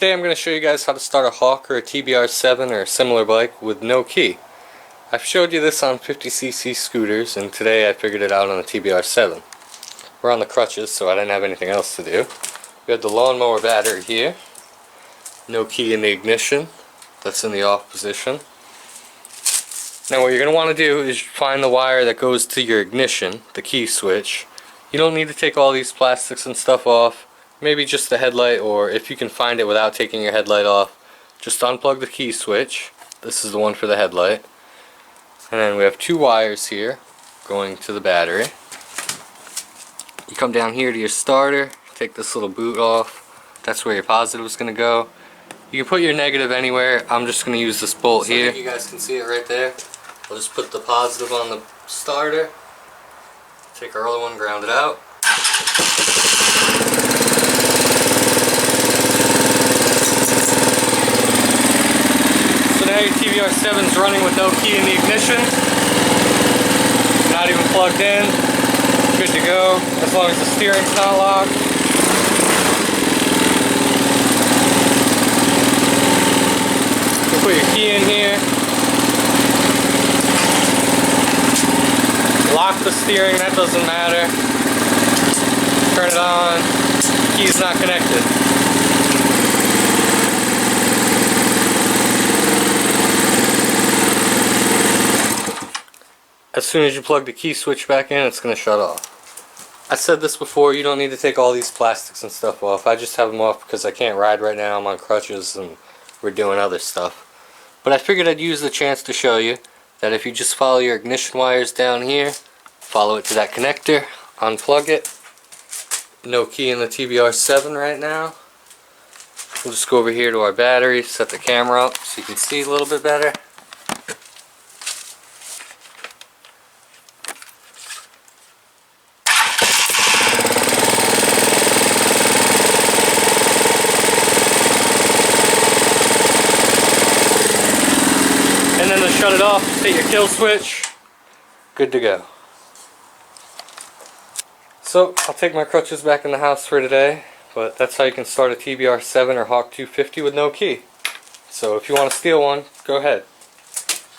today I'm going to show you guys how to start a Hawk or a Tbr7 or a similar bike with no key. I've showed you this on 50cc scooters, and today I figured it out on a Tbr7. We're on the crutches, so I didn't have anything else to do. We have the lawnmower battery here. No key in the ignition. That's in the off position. Now what you're going to want to do is find the wire that goes to your ignition, the key switch. You don't need to take all these plastics and stuff off. Maybe just the headlight, or if you can find it without taking your headlight off, just unplug the key switch. This is the one for the headlight. And then we have two wires here going to the battery. You come down here to your starter, take this little boot off. That's where your positive is going to go. You can put your negative anywhere. I'm just going to use this bolt here. I think you guys can see it right there. I'll just put the positive on the starter. Take our other one, ground it out. So now your Tbr7 is running with no key in the ignition. Not even plugged in. Good to go, as long as the steering's not locked. You put your key in here. Lock the steering, that doesn't matter. Turn it on. Key's not connected. As soon as you plug the key switch back in, it's going to shut off. I said this before, you don't need to take all these plastics and stuff off. I just have them off because I can't ride right now. I'm on crutches and we're doing other stuff. But I figured I'd use the chance to show you that if you just follow your ignition wires down here, follow it to that connector, unplug it. No key in the Tbr7 right now. We'll just go over here to our battery, set the camera up so you can see a little bit better. And then to shut it off, just hit your kill switch. Good to go. So, I'll take my crutches back in the house for today, but that's how you can start a Tbr7 or Hawk250 with no key. So if you want to steal one, go ahead.